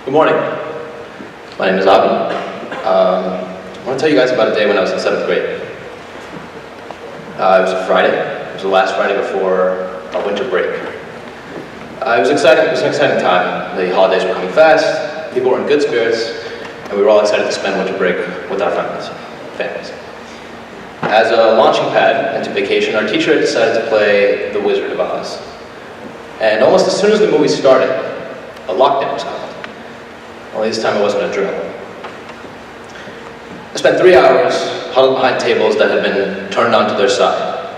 Good morning. My name is Avi. I want to tell you guys about a day when I was in 7th grade. It was a Friday. It was the last Friday before our winter break. It was exciting. It was an exciting time. The holidays were coming fast. People were in good spirits, and we were all excited to spend winter break with our families. As a launching pad into vacation, our teacher had decided to play The Wizard of Oz. And almost as soon as the movie started, a lockdown was called. Only this time it wasn't a drill. I spent 3 hours huddled behind tables that had been turned onto their side.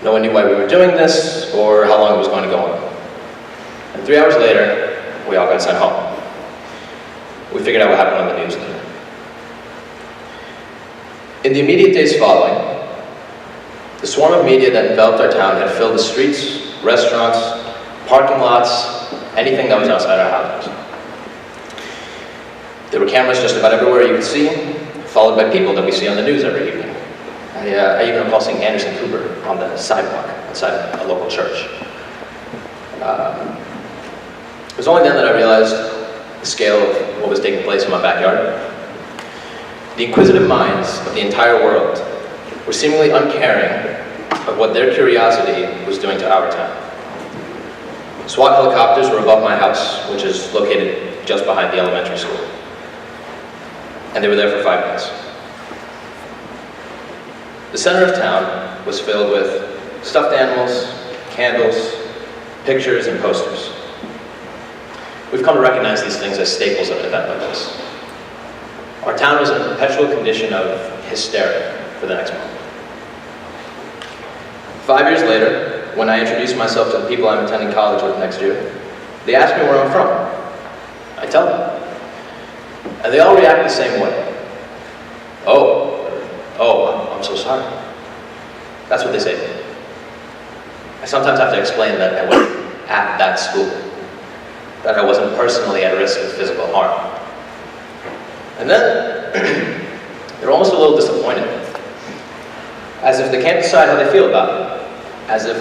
No one knew why we were doing this or how long it was going to go on. And 3 hours later, we all got sent home. We figured out what happened on the news later. In the immediate days following, the swarm of media that enveloped our town had filled the streets, restaurants, parking lots, anything that was outside our houses. There were cameras just about everywhere you could see, followed by people that we see on the news every evening. I even recall seeing Anderson Cooper on the sidewalk outside a local church. It was only then that I realized the scale of what was taking place in my backyard. The inquisitive minds of the entire world were seemingly uncaring of what their curiosity was doing to our town. SWAT helicopters were above my house, which is located just behind the elementary school. And they were there for 5 minutes. The center of town was filled with stuffed animals, candles, pictures, and posters. We've come to recognize these things as staples of an event like this. Our town was in a perpetual condition of hysteria for the next month. 5 years later, when I introduced myself to the people I'm attending college with next year, they asked me where I'm from. I tell them. And they all react the same way. I'm so sorry. That's what they say to me. I sometimes have to explain that I went at that school, that I wasn't personally at risk of physical harm. And then, they're almost a little disappointed, as if they can't decide how they feel about it, as if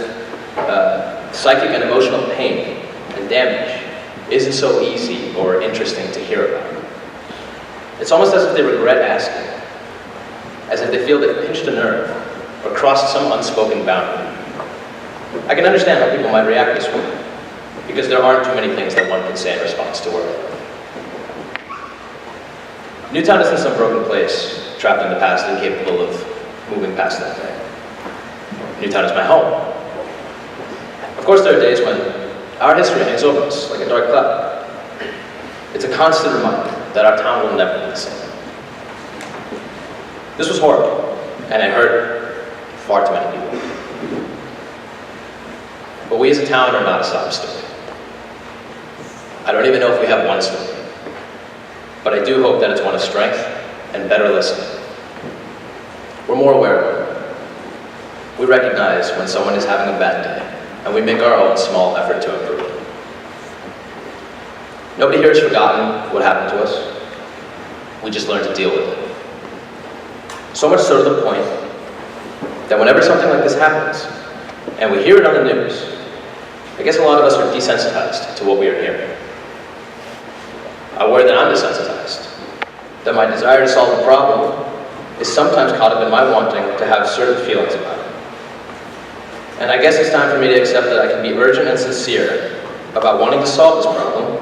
psychic and emotional pain and damage isn't so easy or interesting to hear about. It's almost as if they regret asking, as if they feel they've pinched a nerve or crossed some unspoken boundary. I can understand how people might react this way, because there aren't too many things that one can say in response to word. Newtown isn't some broken place, trapped in the past, incapable of moving past that day. Newtown is my home. Of course, there are days when our history hangs over us like a dark cloud. It's a constant reminder that our town will never be the same. This was horrible, and it hurt far too many people. But we as a town are not a sob story. I don't even know if we have one story, but I do hope that it's one of strength and better listening. We're more aware of it. We recognize when someone is having a bad day, and we make our own small effort to improve. Nobody here has forgotten what happened to us. We just learned to deal with it. So much so to the point that whenever something like this happens, and we hear it on the news, I guess a lot of us are desensitized to what we are hearing. I'm aware that I'm desensitized, that my desire to solve a problem is sometimes caught up in my wanting to have certain feelings about it. And I guess it's time for me to accept that I can be urgent and sincere about wanting to solve this problem.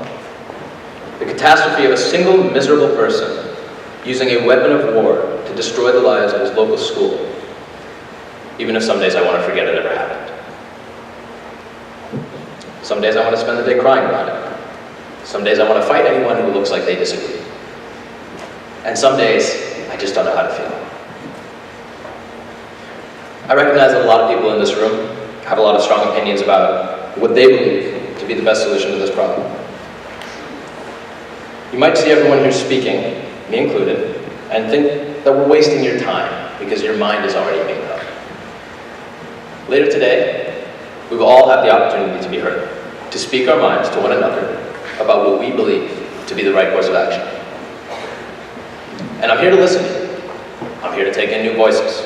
The catastrophe of a single miserable person using a weapon of war to destroy the lives of his local school, even if some days I want to forget it ever happened. Some days I want to spend the day crying about it. Some days I want to fight anyone who looks like they disagree. And some days, I just don't know how to feel. I recognize that a lot of people in this room have a lot of strong opinions about what they believe to be the best solution to this problem. You might see everyone here speaking, me included, and think that we're wasting your time because your mind is already made up. Later today, we will all have the opportunity to be heard, to speak our minds to one another about what we believe to be the right course of action. And I'm here to listen to you. I'm here to take in new voices.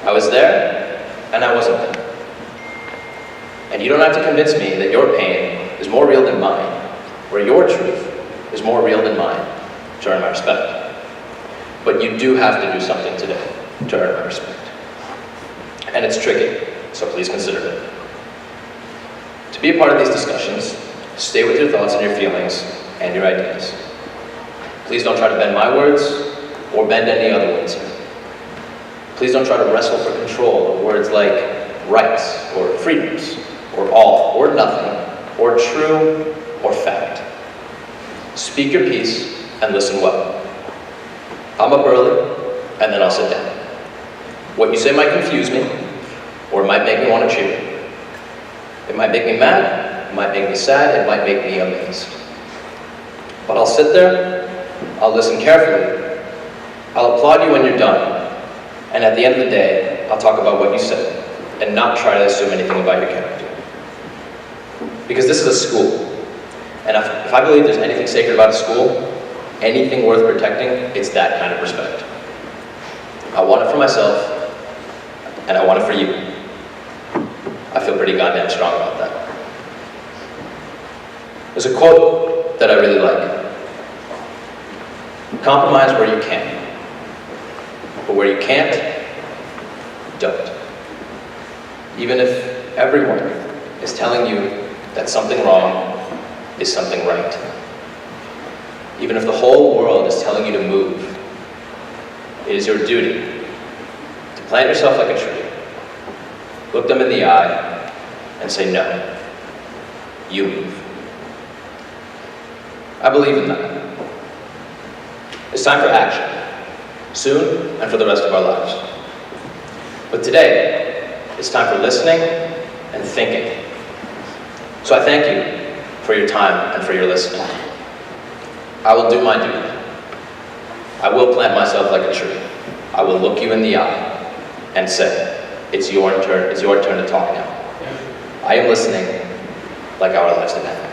I was there, and I wasn't there. And you don't have to convince me that your pain is more real than mine, where your truth is more real than mine to earn my respect. But you do have to do something today to earn my respect. And it's tricky, so please consider it. To be a part of these discussions, stay with your thoughts and your feelings and your ideas. Please don't try to bend my words or bend any other words here. Please don't try to wrestle for control of words like rights or freedoms or all or nothing or true or fact. Speak your piece and listen well. I'm up early and then I'll sit down. What you say might confuse me or it might make me want to cheer. It might make me mad, it might make me sad, it might make me amazed. But I'll sit there, I'll listen carefully, I'll applaud you when you're done, and at the end of the day, I'll talk about what you said, and not try to assume anything about your character. Because this is a school, and if I believe there's anything sacred about a school, anything worth protecting, it's that kind of respect. I want it for myself, and I want it for you. I feel pretty goddamn strong about that. There's a quote that I really like. Compromise where you can. But where you can't, don't. Even if everyone is telling you that something wrong is something right. Even if the whole world is telling you to move, it is your duty to plant yourself like a tree, look them in the eye, and say, no, you move. I believe in that. It's time for action, soon and for the rest of our lives. But today, it's time for listening and thinking. So I thank you for your time and for your listening. I will do my duty. I will plant myself like a tree. I will look you in the eye and say, it's your turn to talk now. I am listening like our lives depend.